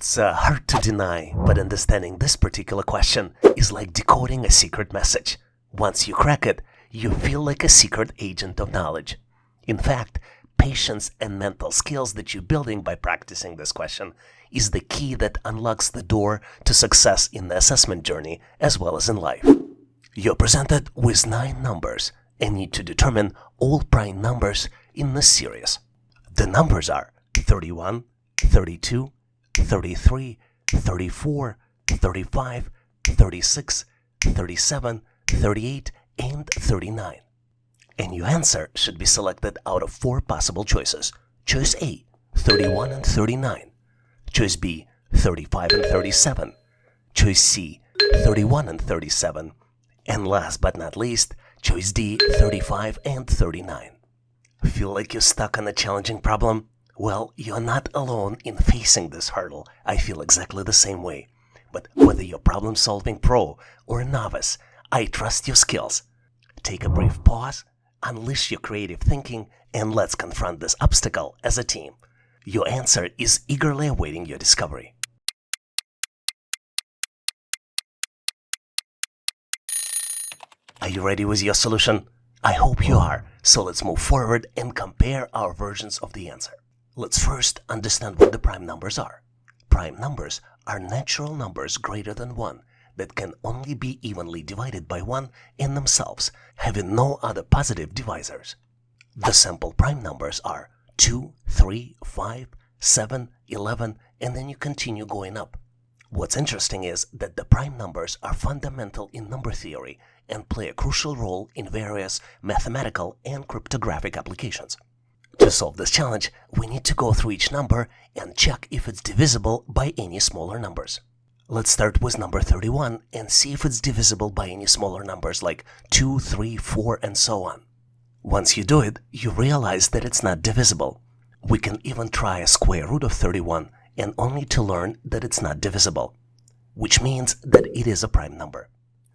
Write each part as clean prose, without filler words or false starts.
It's hard to deny, but understanding this particular question is like decoding a secret message. Once you crack it, you feel like a secret agent of knowledge. In fact, patience and mental skills that you're building by practicing this question is the key that unlocks the door to success in the assessment journey as well as in life. You're presented with 9 numbers and need to determine all prime numbers in this series. The numbers are 31, 32, 33, 34, 35, 36, 37, 38, and 39. And your answer should be selected out of 4 possible choices. Choice A, 31 and 39. Choice B, 35 and 37. Choice C, 31 and 37. And last but not least, choice D, 35 and 39. Feel like you're stuck on a challenging problem? Well, you're not alone in facing this hurdle. I feel exactly the same way. But whether you're problem-solving pro or a novice, I trust your skills. Take a brief pause, unleash your creative thinking, and let's confront this obstacle as a team. Your answer is eagerly awaiting your discovery. Are you ready with your solution? I hope you are, so let's move forward and compare our versions of the answer. Let's first understand what the prime numbers are. Prime numbers are natural numbers greater than 1 that can only be evenly divided by 1 in themselves, having no other positive divisors. The simple prime numbers are 2, 3, 5, 7, 11, and then you continue going up. What's interesting is that the prime numbers are fundamental in number theory and play a crucial role in various mathematical and cryptographic applications. To solve this challenge, we need to go through each number and check if it's divisible by any smaller numbers. Let's start with number 31 and see if it's divisible by any smaller numbers like 2, 3, 4, and so on. Once you do it, you realize that it's not divisible. We can even try a square root of 31 and only to learn that it's not divisible, which means that it is a prime number.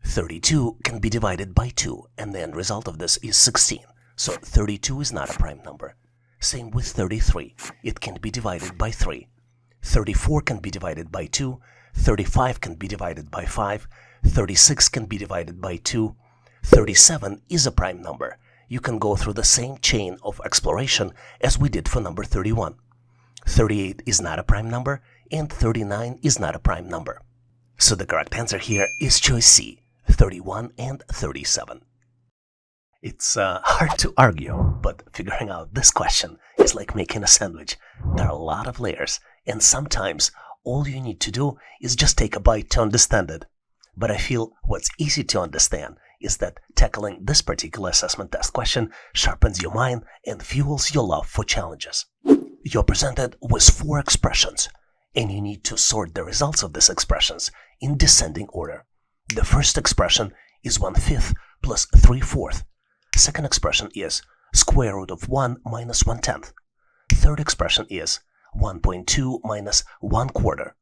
32 can be divided by 2 and the end result of this is 16, so 32 is not a prime number. Same with 33, it can be divided by 3. 34 can be divided by 2, 35 can be divided by 5, 36 can be divided by 2, 37 is a prime number. You can go through the same chain of exploration as we did for number 31. 38 is not a prime number, and 39 is not a prime number. So the correct answer here is choice C, 31 and 37. It's hard to argue, but figuring out this question is like making a sandwich. There are a lot of layers, and sometimes all you need to do is just take a bite to understand it. But I feel what's easy to understand is that tackling this particular assessment test question sharpens your mind and fuels your love for challenges. You're presented with 4 expressions, and you need to sort the results of these expressions in descending order. The first expression is 1/5 plus 3/4. Second expression is square root of 1 minus 1/10. Third expression is 1.2 minus 1/4.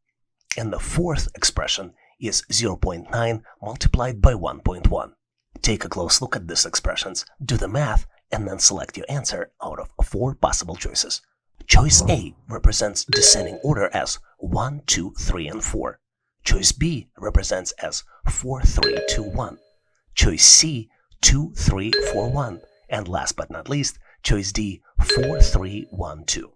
And the fourth expression is 0.9 multiplied by 1.1. Take a close look at these expressions, do the math, and then select your answer out of 4 possible choices. Choice A represents descending order as 1, 2, 3, and 4. Choice B represents as 4, 3, 2, 1. Choice C, 2, 3, 4, 1. And last but not least, choice D, 4, 3, 1, 2.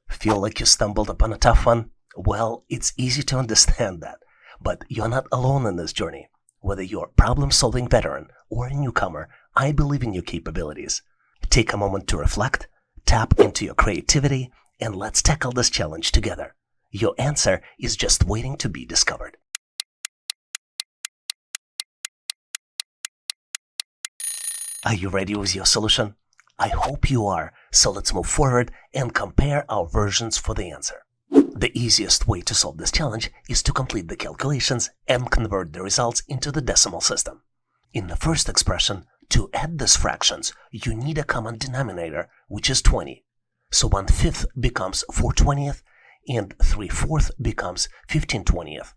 Feel like you stumbled upon a tough one? Well, it's easy to understand that. But you're not alone in this journey. Whether you're a problem-solving veteran or a newcomer, I believe in your capabilities. Take a moment to reflect, tap into your creativity, and let's tackle this challenge together. Your answer is just waiting to be discovered. Are you ready with your solution? I hope you are, so let's move forward and compare our versions for the answer. The easiest way to solve this challenge is to complete the calculations and convert the results into the decimal system. In the first expression, to add these fractions, you need a common denominator, which is 20. So 1/5 becomes 4/20 and 3/4 becomes 15/20.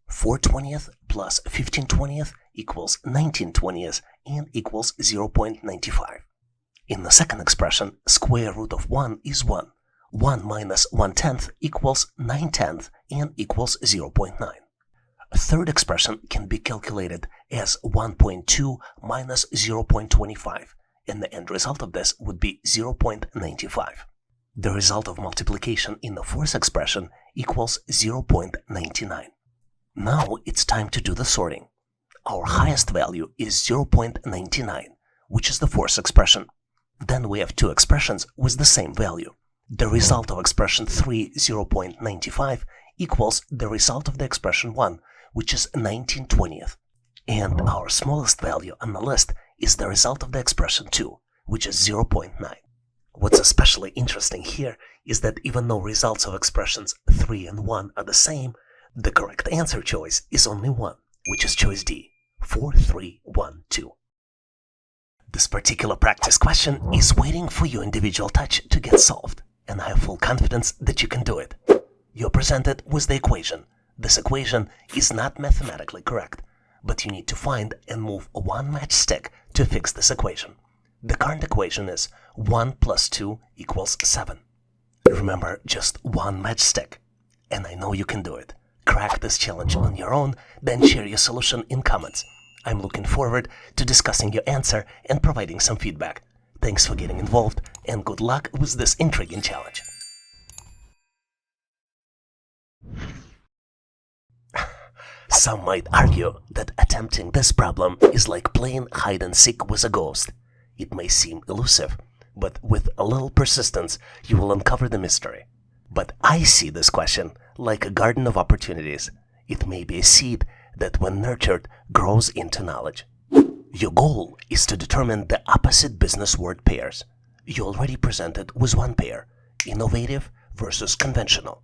4/20 plus 15/20 equals 19/20 and equals 0.95. In the second expression, square root of 1 is 1. 1 minus 1/10 equals 9/10 and equals 0.9. A third expression can be calculated as 1.2 minus 0.25, and the end result of this would be 0.95. The result of multiplication in the fourth expression equals 0.99. Now it's time to do the sorting. Our highest value is 0.99, which is the fourth expression. Then we have two expressions with the same value. The result of expression 3, 0.95, equals the result of the expression 1, which is 19/20th. And our smallest value on the list is the result of the expression 2, which is 0.9. What's especially interesting here is that even though results of expressions 3 and 1 are the same, the correct answer choice is only one, which is choice D, 4, 3, 1, 2. This particular practice question is waiting for your individual touch to get solved, and I have full confidence that you can do it. You're presented with the equation. This equation is not mathematically correct, but you need to find and move one matchstick to fix this equation. The current equation is 1 plus 2 equals 7. Remember, just one matchstick, and I know you can do it. Crack this challenge on your own, then share your solution in comments. I'm looking forward to discussing your answer and providing some feedback. Thanks for getting involved, and good luck with this intriguing challenge. Some might argue that attempting this problem is like playing hide and seek with a ghost. It may seem elusive, but with a little persistence, you will uncover the mystery. But I see this question like a garden of opportunities. It may be a seed that, when nurtured, grows into knowledge. Your goal is to determine the opposite business word pairs. You already presented with one pair, innovative versus conventional.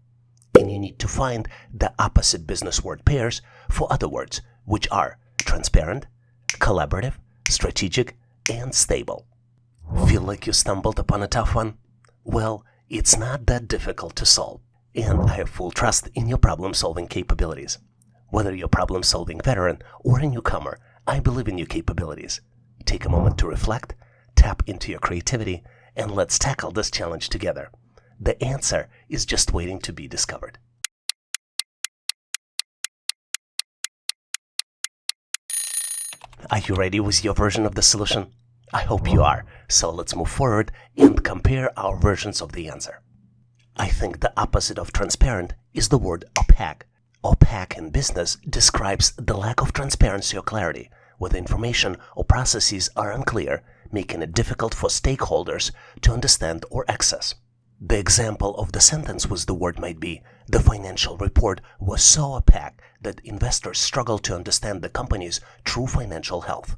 And you need to find the opposite business word pairs for other words, which are transparent, collaborative, strategic, and stable. Feel like you stumbled upon a tough one? Well, it's not that difficult to solve, and I have full trust in your problem-solving capabilities. Whether you're a problem-solving veteran or a newcomer, I believe in your capabilities. Take a moment to reflect, tap into your creativity, and let's tackle this challenge together. The answer is just waiting to be discovered. Are you ready with your version of the solution? I hope you are, so let's move forward and compare our versions of the answer. I think the opposite of transparent is the word opaque. Opaque in business describes the lack of transparency or clarity, where the information or processes are unclear, making it difficult for stakeholders to understand or access. The example of the sentence with the word might be, the financial report was so opaque that investors struggled to understand the company's true financial health.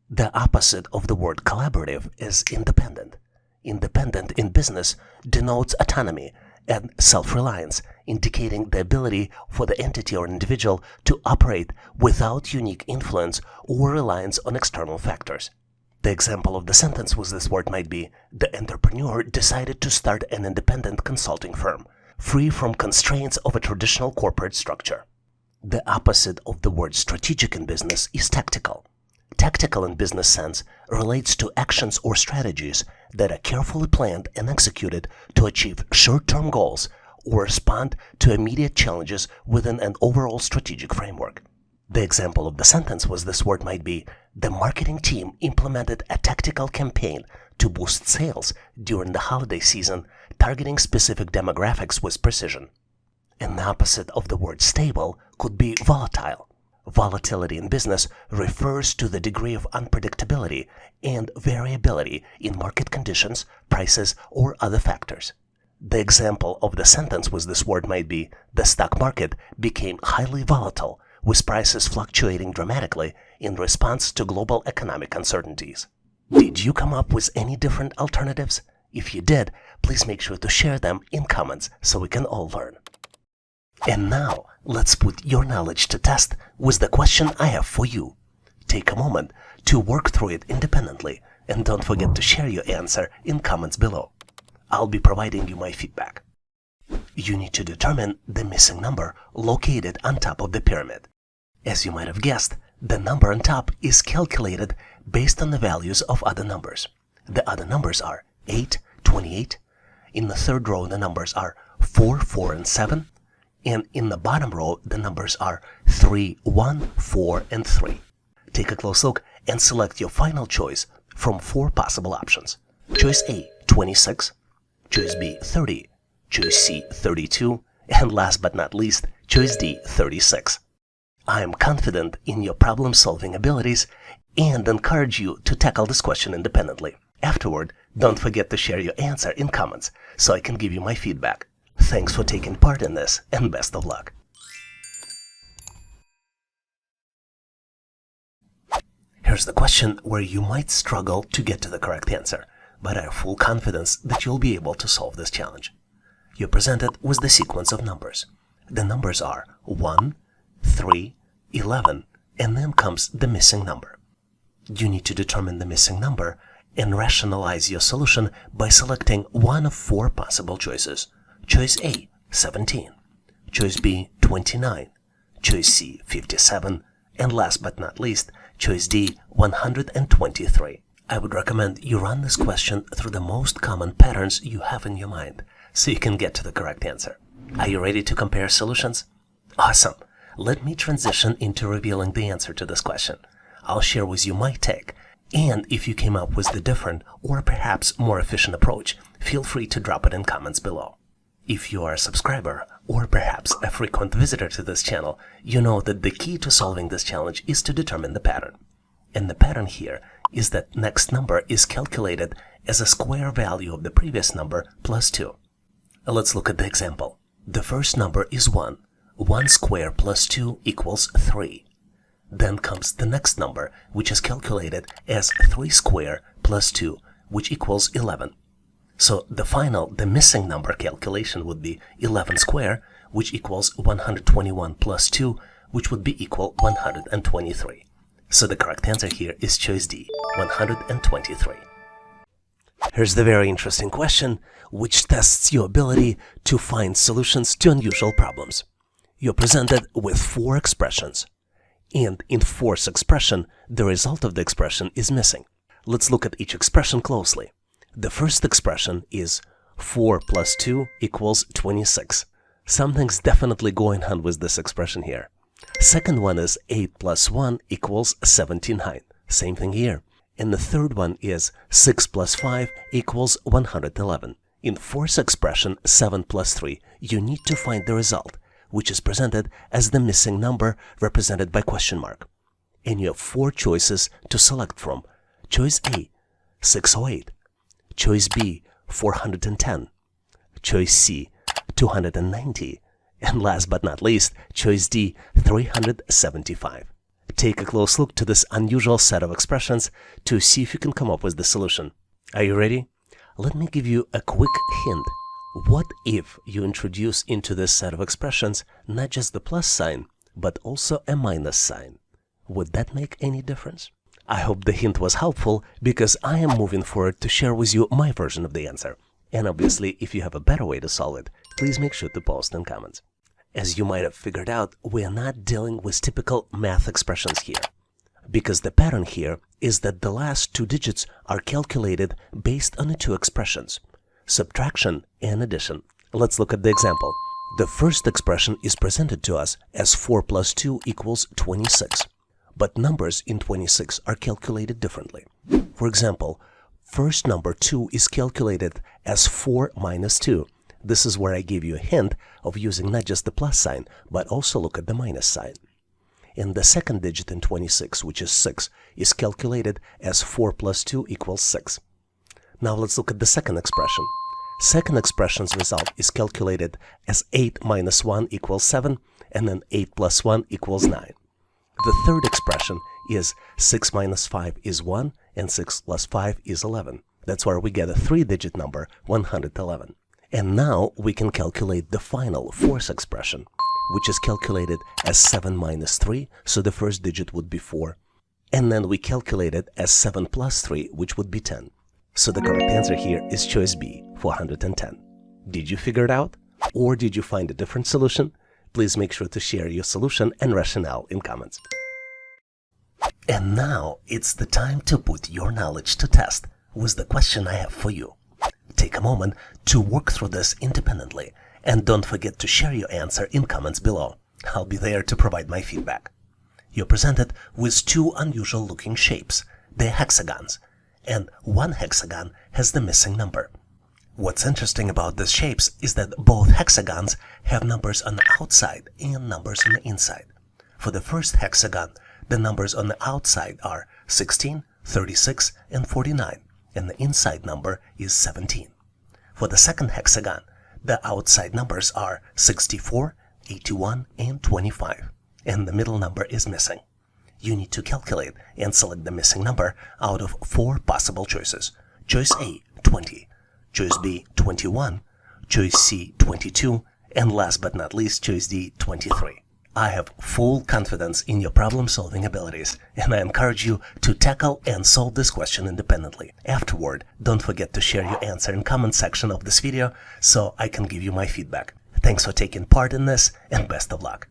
The opposite of the word collaborative is independent. Independent in business denotes autonomy and self-reliance, indicating the ability for the entity or individual to operate without unique influence or reliance on external factors. The example of the sentence with this word might be, the entrepreneur decided to start an independent consulting firm, free from constraints of a traditional corporate structure. The opposite of the word strategic in business is tactical. Tactical in business sense relates to actions or strategies that are carefully planned and executed to achieve short-term goals or respond to immediate challenges within an overall strategic framework. The example of the sentence with this word might be, the marketing team implemented a tactical campaign to boost sales during the holiday season, targeting specific demographics with precision. And the opposite of the word stable could be volatile. Volatility in business refers to the degree of unpredictability and variability in market conditions, prices, or other factors. The example of the sentence with this word might be, the stock market became highly volatile, with prices fluctuating dramatically in response to global economic uncertainties. Did you come up with any different alternatives? If you did, please make sure to share them in comments so we can all learn. And now, let's put your knowledge to test with the question I have for you. Take a moment to work through it independently, and don't forget to share your answer in comments below. I'll be providing you my feedback. You need to determine the missing number located on top of the pyramid. As you might have guessed, the number on top is calculated based on the values of other numbers. The other numbers are 8, 28, In the third row, the numbers are 4, 4, and 7. And in the bottom row, the numbers are 3, 1, 4, and 3. Take a close look and select your final choice from 4 possible options. Choice A, 26. Choice B, 30. Choice C, 32. And last but not least, choice D, 36. I am confident in your problem-solving abilities and encourage you to tackle this question independently. Afterward, don't forget to share your answer in comments so I can give you my feedback. Thanks for taking part in this, and best of luck. Here's the question where you might struggle to get to the correct answer, but I have full confidence that you'll be able to solve this challenge. You're presented with the sequence of numbers. The numbers are 1, 3, 11, and then comes the missing number. You need to determine the missing number and rationalize your solution by selecting one of 4 possible choices. Choice A, 17. Choice B, 29. Choice C, 57. And last but not least, choice D, 123. I would recommend you run this question through the most common patterns you have in your mind so you can get to the correct answer. Are you ready to compare solutions? Awesome! Let me transition into revealing the answer to this question. I'll share with you my take, and if you came up with the different or perhaps more efficient approach, feel free to drop it in comments below. If you are a subscriber or perhaps a frequent visitor to this channel, you know that the key to solving this challenge is to determine the pattern. And the pattern here is that next number is calculated as a square value of the previous number plus 2. Let's look at the example. The first number is 1. 1 square plus 2 equals 3. Then comes the next number, which is calculated as 3 square plus 2, which equals 11. So the missing number calculation would be 11 square, which equals 121 plus 2, which would be equal 123. So the correct answer here is choice D, 123. Here's the very interesting question, which tests your ability to find solutions to unusual problems. You're presented with 4 expressions, and in fourth expression, the result of the expression is missing. Let's look at each expression closely. The first expression is 4 plus 2 equals 26. Something's definitely going on with this expression here. Second one is 8 plus 1 equals 79. Same thing here. And the third one is 6 plus 5 equals 111. In fourth expression, 7 plus 3, you need to find the result, which is presented as the missing number represented by question mark. And you have 4 choices to select from. Choice A, 608. Choice B, 410. Choice C, 290. And last but not least, choice D, 375. Take a close look to this unusual set of expressions to see if you can come up with the solution. Are you ready? Let me give you a quick hint. What if you introduce into this set of expressions not just the plus sign, but also a minus sign? Would that make any difference? I hope the hint was helpful because I am moving forward to share with you my version of the answer. And obviously, if you have a better way to solve it, please make sure to post in comments. As you might have figured out, we are not dealing with typical math expressions here, because the pattern here is that the last 2 digits are calculated based on the 2 expressions, subtraction and addition. Let's look at the example. The first expression is presented to us as 4 plus 2 equals 26, but numbers in 26 are calculated differently. For example, first number 2 is calculated as 4 minus 2. This is where I gave you a hint of using not just the plus sign, but also look at the minus sign. And the second digit in 26, which is 6, is calculated as 4 plus 2 equals 6. Now let's look at the second expression. Second expression's result is calculated as 8 minus 1 equals 7, and then 8 plus 1 equals 9. The third expression is 6 minus 5 is 1, and 6 plus 5 is 11. That's where we get a 3-digit number, 111. And now we can calculate the final fourth expression, which is calculated as 7 minus 3, so the first digit would be 4. And then we calculate it as 7 plus 3, which would be 10. So the correct answer here is choice B, 410. Did you figure it out? Or did you find a different solution? Please make sure to share your solution and rationale in comments. And now it's the time to put your knowledge to test with the question I have for you. Take a moment to work through this independently, and don't forget to share your answer in comments below. I'll be there to provide my feedback. You're presented with two unusual looking shapes. They're hexagons, and one hexagon has the missing number. What's interesting about these shapes is that both hexagons have numbers on the outside and numbers on the inside. For the first hexagon, the numbers on the outside are 16, 36, and 49, and the inside number is 17. For the second hexagon, the outside numbers are 64, 81, and 25, and the middle number is missing. You need to calculate and select the missing number out of 4 possible choices. Choice A, 20. Choice B, 21. Choice C, 22. And last but not least, choice D, 23. I have full confidence in your problem-solving abilities, and I encourage you to tackle and solve this question independently. Afterward, don't forget to share your answer in comment section of this video so I can give you my feedback. Thanks for taking part in this, and best of luck.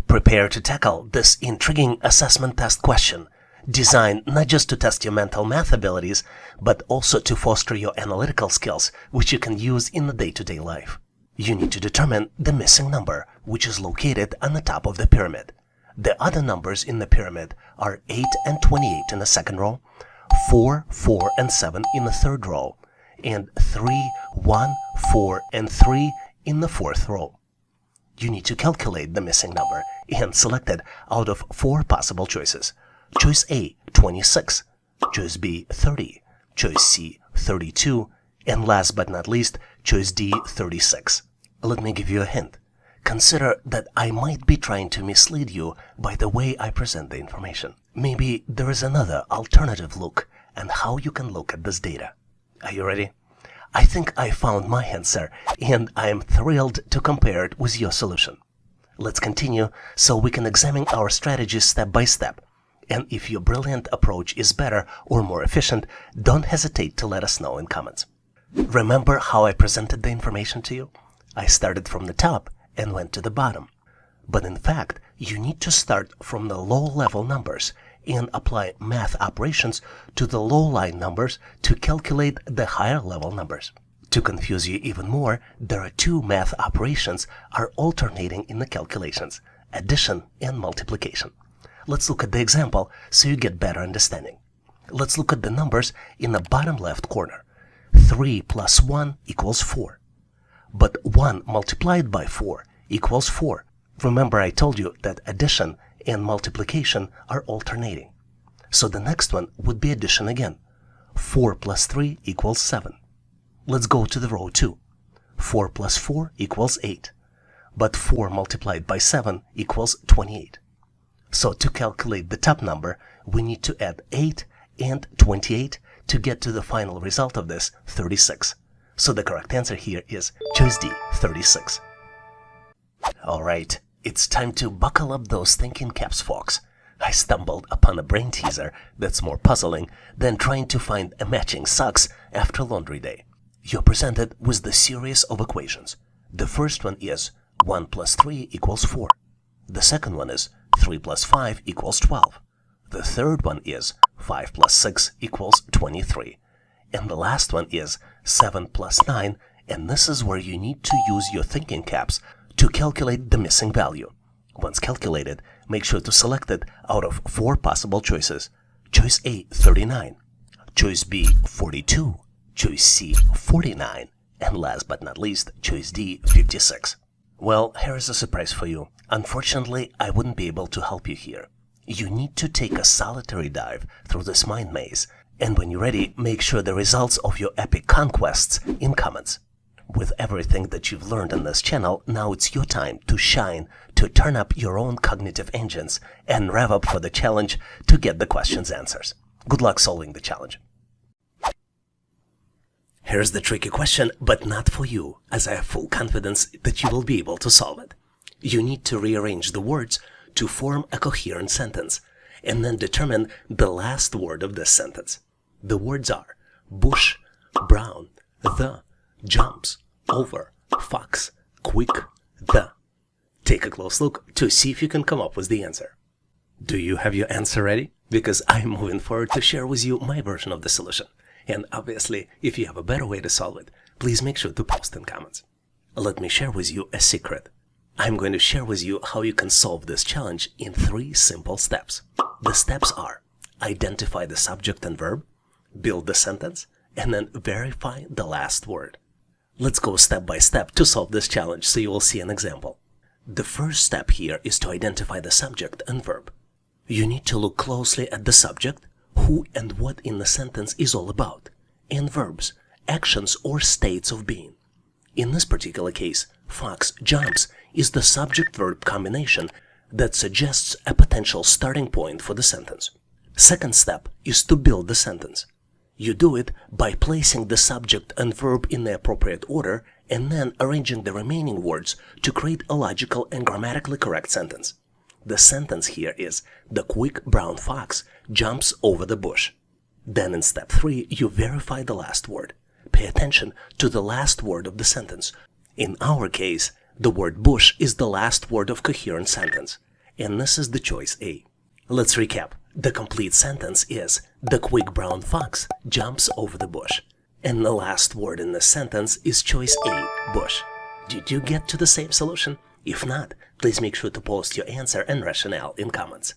Prepare to tackle this intriguing assessment test question, designed not just to test your mental math abilities, but also to foster your analytical skills, which you can use in the day-to-day life. You need to determine the missing number, which is located on the top of the pyramid. The other numbers in the pyramid are 8 and 28 in the second row, 4, 4, and 7 in the third row, and 3, 1, 4, and 3 in the fourth row. You need to calculate the missing number and select it out of 4 possible choices. Choice A, 26, choice B, 30, choice C, 32, and last but not least, choice D, 36. Let me give you a hint. Consider that I might be trying to mislead you by the way I present the information. Maybe there is another alternative look and how you can look at this data. Are you ready? I think I found my answer, and I am thrilled to compare it with your solution. Let's continue so we can examine our strategies step by step. And if your brilliant approach is better or more efficient, don't hesitate to let us know in comments. Remember how I presented the information to you? I started from the top and went to the bottom. But in fact, you need to start from the low-level numbers and apply math operations to the low-line numbers to calculate the higher-level numbers. To confuse you even more, there are 2 math operations are alternating in the calculations: addition and multiplication. Let's look at the example so you get better understanding. Let's look at the numbers in the bottom left corner. 3 plus 1 equals 4. But 1 multiplied by 4 equals 4. Remember I told you that addition and multiplication are alternating. So the next one would be addition again. 4 plus 3 equals 7. Let's go to the row 2. 4 plus 4 equals 8. But 4 multiplied by 7 equals 28. So to calculate the top number, we need to add 8 and 28 to get to the final result of this, 36. So the correct answer here is choice D, 36. Alright, it's time to buckle up those thinking caps, folks. I stumbled upon a brain teaser that's more puzzling than trying to find a matching socks after laundry day. You're presented with the series of equations. The first one is 1 plus 3 equals 4. The second one is 3 plus 5 equals 12. The third one is 5 plus 6 equals 23. And the last one is 7 plus 9, and this is where you need to use your thinking caps to calculate the missing value. Once calculated, make sure to select it out of 4 possible choices. Choice A, 39. Choice B, 42. Choice C, 49. And last but not least, choice D, 56. Well, here is a surprise for you. Unfortunately, I wouldn't be able to help you here. You need to take a solitary dive through this mind maze, and when you're ready, make sure the results of your epic conquests in comments. With everything that you've learned on this channel, now it's your time to shine, to turn up your own cognitive engines, and rev up for the challenge to get the question's answers. Good luck solving the challenge. Here's the tricky question, but not for you, as I have full confidence that you will be able to solve it. You need to rearrange the words to form a coherent sentence, and then determine the last word of this sentence. The words are bush, brown, the, jumps, over, fox, quick, the. Take a close look to see if you can come up with the answer. Do you have your answer ready? Because I'm moving forward to share with you my version of the solution. And obviously, if you have a better way to solve it, please make sure to post in comments. Let me share with you a secret. I'm going to share with you how you can solve this challenge in 3 simple steps. The steps are: identify the subject and verb, build the sentence, and then verify the last word. Let's go step by step to solve this challenge so you will see an example. The first step here is to identify the subject and verb. You need to look closely at the subject, who and what in the sentence is all about, and verbs, actions or states of being. In this particular case, Fox jumps is the subject-verb combination that suggests a potential starting point for the sentence. Second step is to build the sentence. You do it by placing the subject and verb in the appropriate order and then arranging the remaining words to create a logical and grammatically correct sentence. The sentence here is, the quick brown fox jumps over the bush. Then in step 3, you verify the last word. Pay attention to the last word of the sentence. In our case, the word bush is the last word of coherent sentence, and this is the choice A. Let's recap. The complete sentence is, the quick brown fox jumps over the bush. And the last word in the sentence is choice A, bush. Did you get to the same solution? If not, please make sure to post your answer and rationale in comments.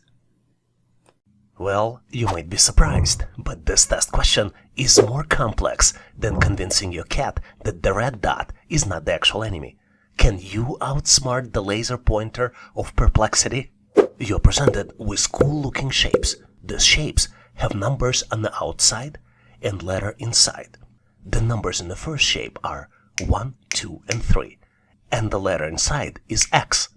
Well, you might be surprised, but this test question is more complex than convincing your cat that the red dot is not the actual enemy. Can you outsmart the laser pointer of perplexity? You're presented with cool-looking shapes. These shapes have numbers on the outside and letter inside. The numbers in the first shape are 1, 2, and 3, and the letter inside is X.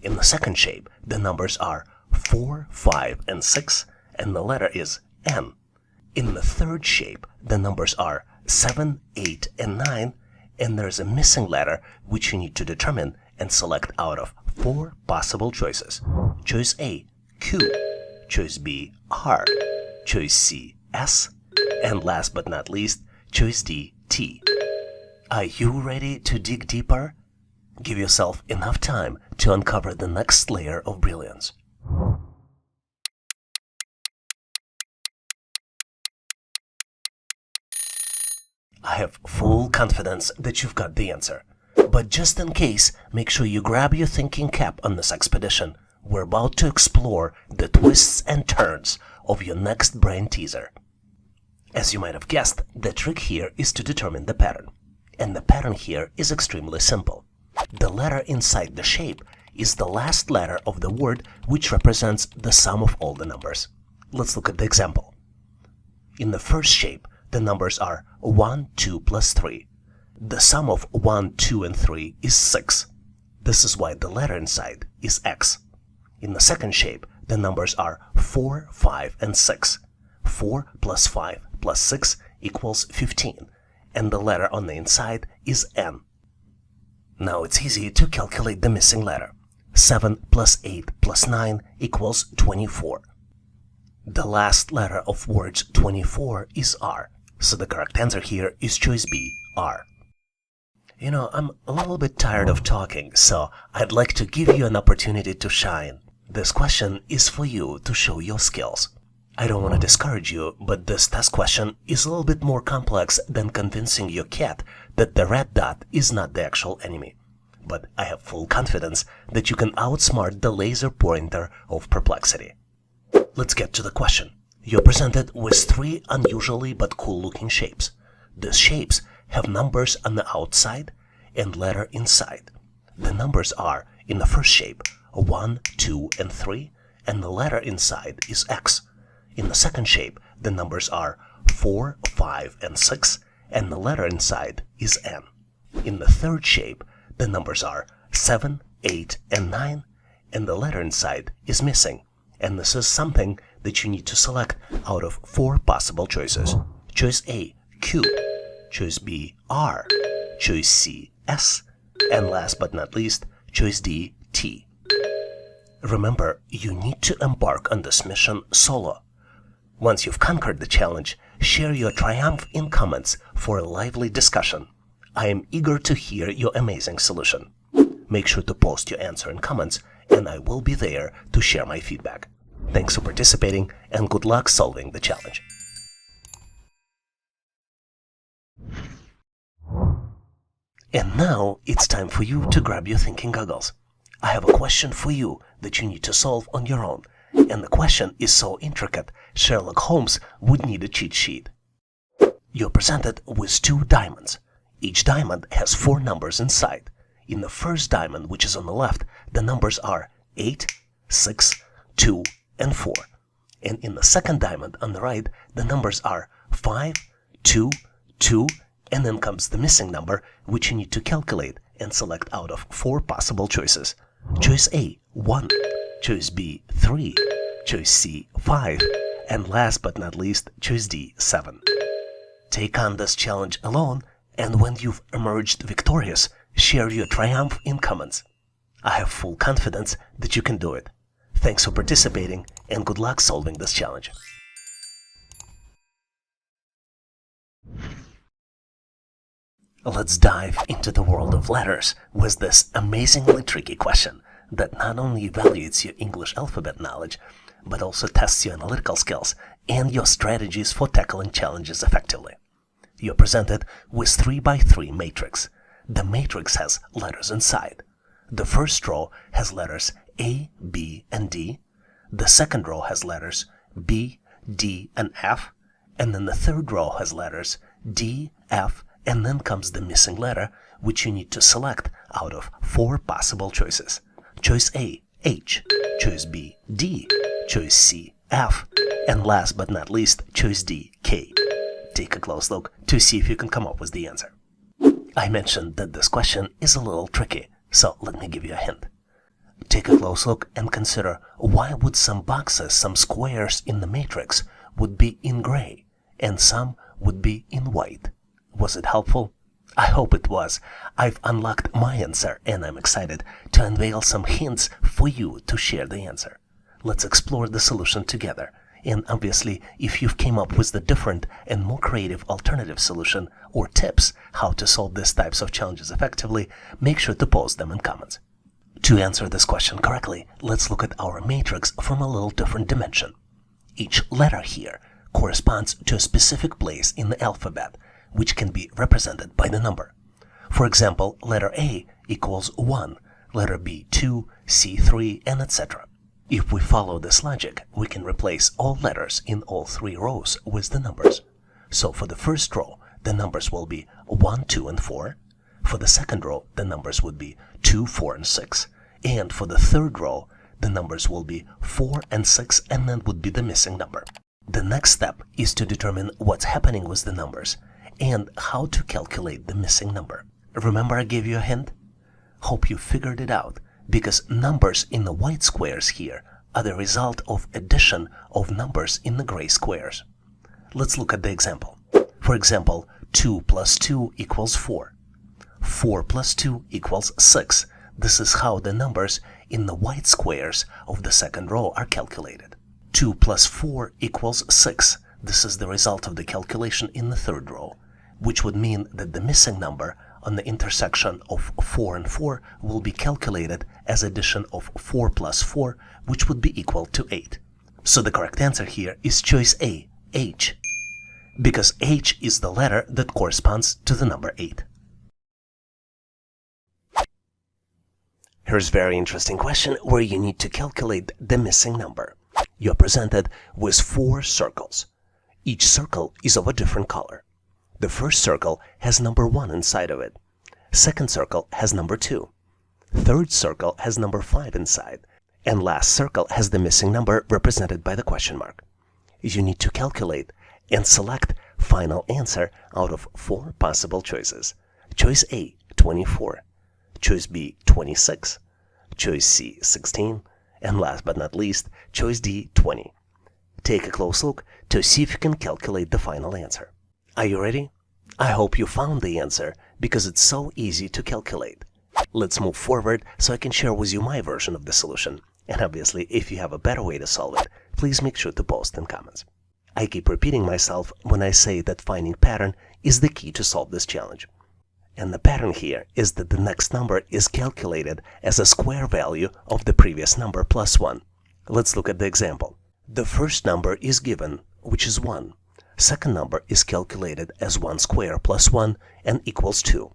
In the second shape, the numbers are 4, 5, and 6, and the letter is N. In the third shape, the numbers are 7, 8, and 9, and there's a missing letter which you need to determine and select out of 4 possible choices. Choice A, Q. Choice B, R. Choice C, S. And last but not least, choice D, T. Are you ready to dig deeper? Give yourself enough time to uncover the next layer of brilliance. I have full confidence that you've got the answer. But just in case, make sure you grab your thinking cap on this expedition. We're about to explore the twists and turns of your next brain teaser. As you might have guessed, the trick here is to determine the pattern. And the pattern here is extremely simple. The letter inside the shape is the last letter of the word which represents the sum of all the numbers. Let's look at the example. In the first shape, the numbers are 1, 2 plus 3. The sum of 1, 2, and 3 is 6. This is why the letter inside is X. In the second shape, the numbers are 4, 5, and 6. 4 plus 5 plus 6 equals 15, and the letter on the inside is N. Now it's easy to calculate the missing letter. 7 plus 8 plus 9 equals 24. The last letter of words 24 is R, so the correct answer here is choice B, R. You know, I'm a little bit tired of talking, so I'd like to give you an opportunity to shine. This question is for you to show your skills. I don't want to discourage you, but this test question is a little bit more complex than convincing your cat that the red dot is not the actual enemy. But I have full confidence that you can outsmart the laser pointer of perplexity. Let's get to the question. You're presented with 3 unusually but cool-looking shapes. These shapes have numbers on the outside and letter inside. The numbers are, in the first shape, 1, 2, and 3, and the letter inside is X. In the second shape, the numbers are 4, 5, and 6, and the letter inside is N. In the third shape, the numbers are 7, 8, and 9, and the letter inside is missing. And this is something that you need to select out of 4 possible choices. Choice A, Q. Choice B, R. Choice C, S. And last but not least, choice D, T. Remember, you need to embark on this mission solo. Once you've conquered the challenge, share your triumph in comments for a lively discussion. I am eager to hear your amazing solution. Make sure to post your answer in comments, and I will be there to share my feedback. Thanks for participating, and good luck solving the challenge. And now it's time for you to grab your thinking goggles. I have a question for you that you need to solve on your own. And the question is so intricate, Sherlock Holmes would need a cheat sheet. You're presented with 2 diamonds. Each diamond has 4 numbers inside. In the first diamond, which is on the left, the numbers are 8, 6, 2, and 4. And in the second diamond on the right, the numbers are 5, 2, 2, and then comes the missing number, which you need to calculate and select out of 4 possible choices. Choice A, 1. Choice B, 3. Choice C, 5. And last but not least, choice D, 7. Take on this challenge alone, and when you've emerged victorious, share your triumph in comments. I have full confidence that you can do it. Thanks for participating, and good luck solving this challenge. Let's dive into the world of letters with this amazingly tricky question that not only evaluates your English alphabet knowledge, but also tests your analytical skills and your strategies for tackling challenges effectively. You're presented with 3x3 matrix. The matrix has letters inside. The first row has letters A, B, and D. The second row has letters B, D, and F. And then the third row has letters D, F, and then comes the missing letter, which you need to select out of 4 possible choices. Choice A, H. Choice B, D. Choice C, F. And last but not least, choice D, K. Take a close look to see if you can come up with the answer. I mentioned that this question is a little tricky, so let me give you a hint. Take a close look and consider why would some boxes, some squares in the matrix would be in gray and some would be in white. Was it helpful? I hope it was. I've unlocked my answer and I'm excited to unveil some hints for you to share the answer. Let's explore the solution together. And obviously, if you've came up with the different and more creative alternative solution or tips how to solve these types of challenges effectively, make sure to post them in comments. To answer this question correctly, let's look at our matrix from a little different dimension. Each letter here corresponds to a specific place in the alphabet, which can be represented by the number. For example, letter A equals 1, letter B 2, C 3, and etc. If we follow this logic, we can replace all letters in all 3 rows with the numbers. So for the first row, the numbers will be 1, 2, and 4. For the second row, the numbers would be 2, 4, and 6. And for the third row, the numbers will be 4 and 6, and then would be the missing number. The next step is to determine what's happening with the numbers and how to calculate the missing number. Remember I gave you a hint? Hope you figured it out, because numbers in the white squares here are the result of addition of numbers in the gray squares. Let's look at the example. For example, 2 plus 2 equals 4. 4 plus 2 equals 6. This is how the numbers in the white squares of the second row are calculated. 2 plus 4 equals 6. This is the result of the calculation in the third row, which would mean that the missing number on the intersection of 4 and 4 will be calculated as addition of 4 plus 4, which would be equal to 8. So the correct answer here is choice A, H, because H is the letter that corresponds to the number 8. Here's a very interesting question where you need to calculate the missing number. You're presented with 4 circles. Each circle is of a different color. The first circle has number 1 inside of it. Second circle has number 2. Third circle has number 5 inside. And last circle has the missing number represented by the question mark. You need to calculate and select final answer out of 4 possible choices. Choice A, 24. Choice B, 26. Choice C, 16. And last but not least, choice D, 20. Take a close look to see if you can calculate the final answer. Are you ready? I hope you found the answer because it's so easy to calculate. Let's move forward so I can share with you my version of the solution. And obviously, if you have a better way to solve it, please make sure to post in comments. I keep repeating myself when I say that finding pattern is the key to solve this challenge. And the pattern here is that the next number is calculated as a square value of the previous number plus 1. Let's look at the example. The first number is given, which is 1. Second number is calculated as 1 square plus 1 and equals 2.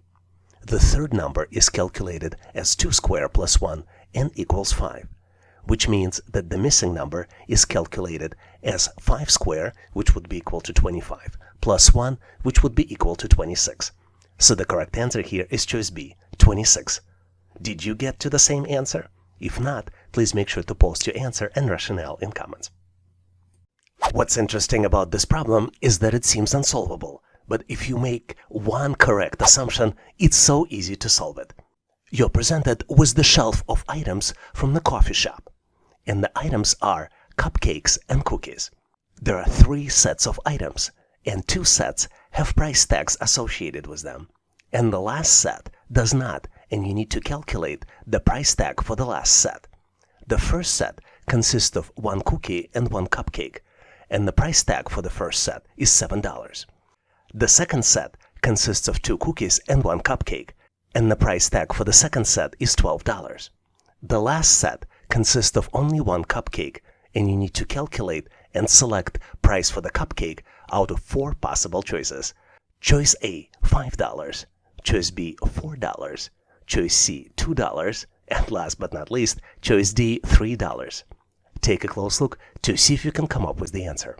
The third number is calculated as 2 squared plus 1 and equals 5, which means that the missing number is calculated as 5 squared, which would be equal to 25, plus 1, which would be equal to 26. So the correct answer here is choice B, 26. Did you get to the same answer? If not, please make sure to post your answer and rationale in comments. What's interesting about this problem is that it seems unsolvable, but if you make one correct assumption, it's so easy to solve it. You're presented with the shelf of items from the coffee shop, and the items are cupcakes and cookies. There are 3 sets of items, and 2 sets have price tags associated with them, and the last set does not, and you need to calculate the price tag for the last set. The first set consists of 1 cookie and 1 cupcake, and the price tag for the first set is $7. The second set consists of 2 cookies and 1 cupcake, and the price tag for the second set is $12. The last set consists of only 1 cupcake, and you need to calculate and select price for the cupcake out of 4 possible choices. Choice A, $5. Choice B, $4. Choice C, $2. And last but not least, choice D, $3. Take a close look to see if you can come up with the answer.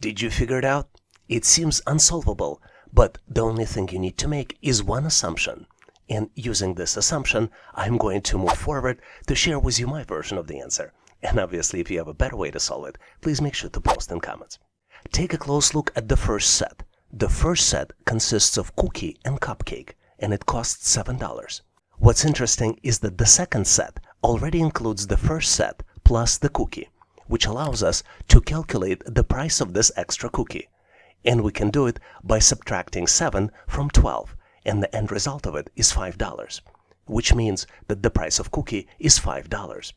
Did you figure it out? It seems unsolvable, but the only thing you need to make is one assumption. And using this assumption, I'm going to move forward to share with you my version of the answer. And obviously, if you have a better way to solve it, please make sure to post in comments. Take a close look at the first set. The first set consists of cookie and cupcake, and it costs $7. What's interesting is that the second set already includes the first set plus the cookie, which allows us to calculate the price of this extra cookie. And we can do it by subtracting 7 from 12, and the end result of it is $5, which means that the price of cookie is $5.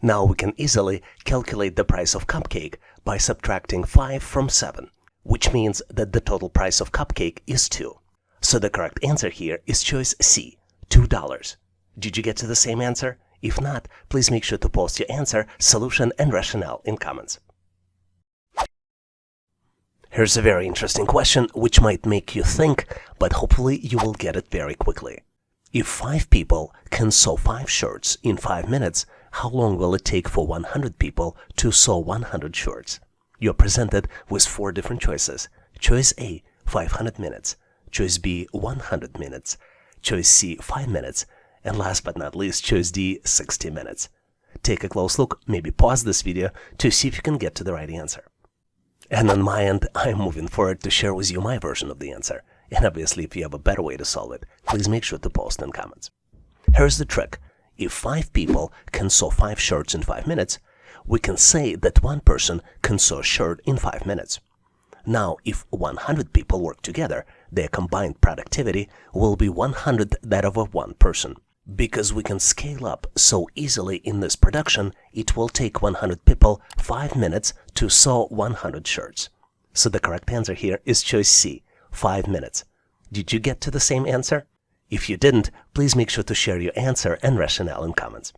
Now we can easily calculate the price of cupcake by subtracting 5 from 7, which means that the total price of cupcake is 2. So the correct answer here is choice C, $2. Did you get to the same answer? If not, please make sure to post your answer, solution, and rationale in comments. Here's a very interesting question which might make you think, but hopefully you will get it very quickly. If 5 people can sew 5 shirts in 5 minutes, how long will it take for 100 people to sew 100 shirts? You're presented with 4 different choices. Choice A, 500 minutes. Choice B, 100 minutes. Choice C, 5 minutes. And last but not least, choice D, 60 minutes. Take a close look, maybe pause this video to see if you can get to the right answer. And on my end, I'm moving forward to share with you my version of the answer. And obviously, if you have a better way to solve it, please make sure to post in comments. Here's the trick. If 5 people can sew 5 shirts in 5 minutes, we can say that 1 person can sew a shirt in 5 minutes. Now, if 100 people work together, their combined productivity will be 100 that of 1 person. Because we can scale up so easily in this production, it will take 100 people 5 minutes to sew 100 shirts. So the correct answer here is choice C, 5 minutes. Did you get to the same answer? If you didn't, please make sure to share your answer and rationale in comments.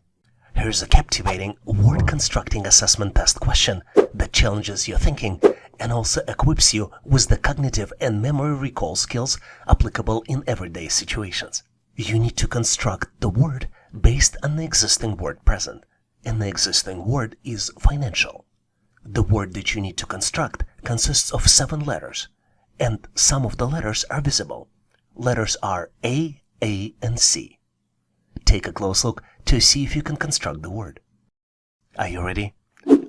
Here's a captivating word constructing assessment test question that challenges your thinking and also equips you with the cognitive and memory recall skills applicable in everyday situations. You need to construct the word based on the existing word present, and the existing word is financial. The word that you need to construct consists of 7 letters, and some of the letters are visible. Letters are A, and C. Take a close look to see if you can construct the word. Are you ready?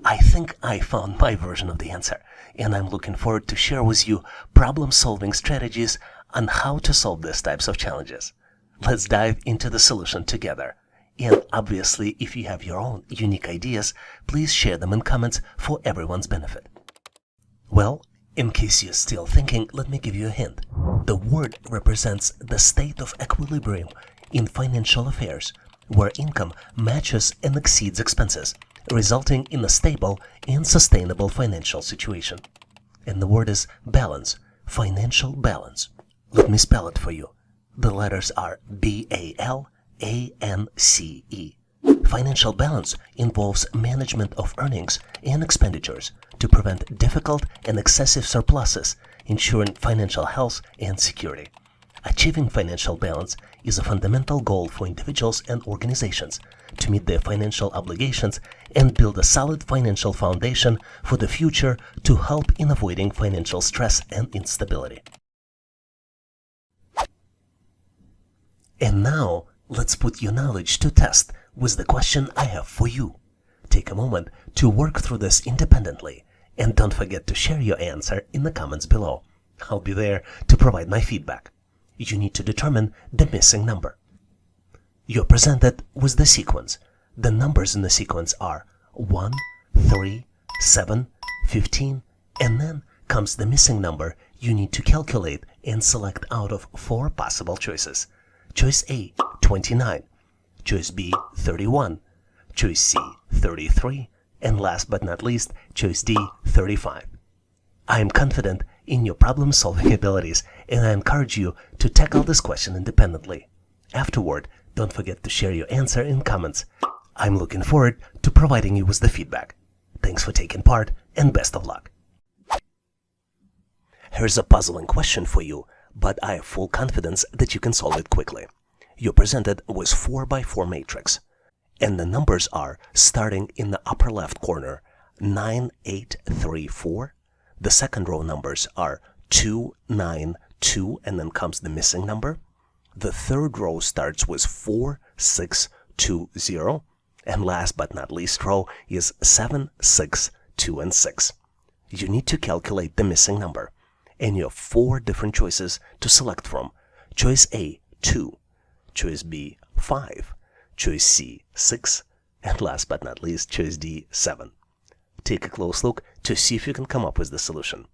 I think I found my version of the answer, and I'm looking forward to share with you problem-solving strategies on how to solve these types of challenges. Let's dive into the solution together. And obviously, if you have your own unique ideas, please share them in comments for everyone's benefit. Well, in case you're still thinking, let me give you a hint. The word represents the state of equilibrium in financial affairs, where income matches and exceeds expenses, resulting in a stable and sustainable financial situation. And the word is balance, financial balance. Let me spell it for you. The letters are BALANCE. Financial balance involves management of earnings and expenditures to prevent difficult and excessive surpluses, ensuring financial health and security. Achieving financial balance is a fundamental goal for individuals and organizations to meet their financial obligations and build a solid financial foundation for the future to help in avoiding financial stress and instability. And now, let's put your knowledge to test with the question I have for you. Take a moment to work through this independently, and don't forget to share your answer in the comments below. I'll be there to provide my feedback. You need to determine the missing number. You're presented with the sequence. The numbers in the sequence are 1, 3, 7, 15, and then comes the missing number you need to calculate and select out of 4 possible choices. Choice A, 29. Choice B, 31. Choice C, 33. And last but not least, choice D, 35. I am confident in your problem-solving abilities, and I encourage you to tackle this question independently. Afterward, don't forget to share your answer in comments. I'm looking forward to providing you with the feedback. Thanks for taking part, and best of luck. Here's a puzzling question for you, but I have full confidence that you can solve it quickly. You're presented with 4x4 matrix, and the numbers are, starting in the upper left corner, 9, 8, 3, 4. The second row numbers are 2, 9, 2, and then comes the missing number. The third row starts with 4, 6, 2, 0. And last but not least row is 7, 6, 2, and 6. You need to calculate the missing number, and you have 4 different choices to select from. Choice A, 2. Choice B, 5. Choice C, 6. And last but not least, choice D, 7. Take a close look to see if you can come up with the solution.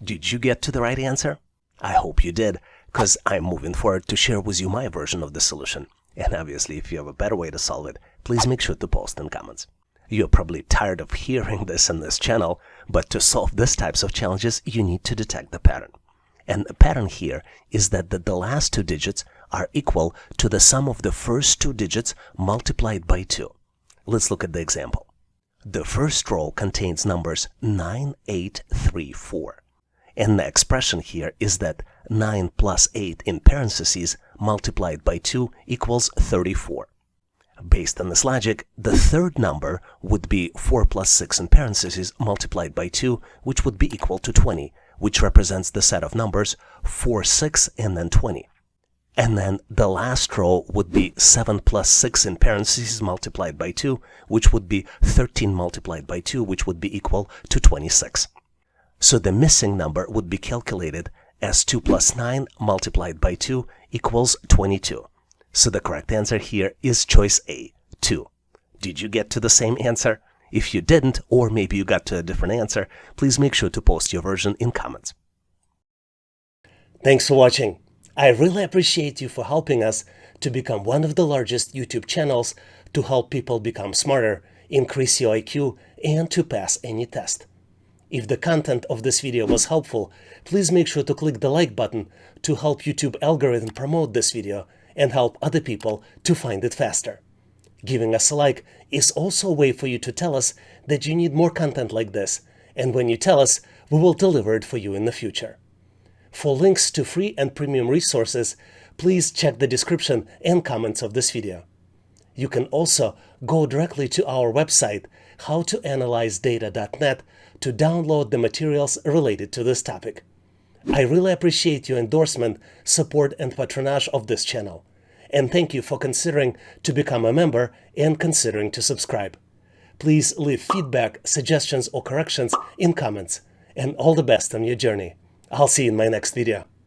Did you get to the right answer? I hope you did, because I'm moving forward to share with you my version of the solution. And obviously, if you have a better way to solve it, please make sure to post in comments. You're probably tired of hearing this in this channel, but to solve these types of challenges, you need to detect the pattern. And the pattern here is that the last 2 digits are equal to the sum of the first 2 digits multiplied by 2. Let's look at the example. The first row contains numbers 9, 8, 3, 4. And the expression here is that 9 plus 8 in parentheses multiplied by 2 equals 34. Based on this logic, the third number would be 4 plus 6 in parentheses multiplied by 2, which would be equal to 20, which represents the set of numbers 4, 6, and then 20. And then the last row would be 7 plus 6 in parentheses multiplied by 2, which would be 13 multiplied by 2, which would be equal to 26. So the missing number would be calculated as 2 plus 9 multiplied by 2 equals 22. So the correct answer here is choice A, 2. Did you get to the same answer? If you didn't, or maybe you got to a different answer, please make sure to post your version in comments. Thanks for watching. I really appreciate you for helping us to become one of the largest YouTube channels to help people become smarter, increase your IQ, and to pass any test. If the content of this video was helpful, please make sure to click the like button to help YouTube algorithm promote this video and help other people to find it faster. Giving us a like is also a way for you to tell us that you need more content like this, and when you tell us, we will deliver it for you in the future. For links to free and premium resources, please check the description and comments of this video. You can also go directly to our website, howtoanalyzedata.net, to download the materials related to this topic. I really appreciate your endorsement, support, and patronage of this channel. And thank you for considering to become a member and considering to subscribe. Please leave feedback, suggestions, or corrections in comments. And all the best on your journey. I'll see you in my next video.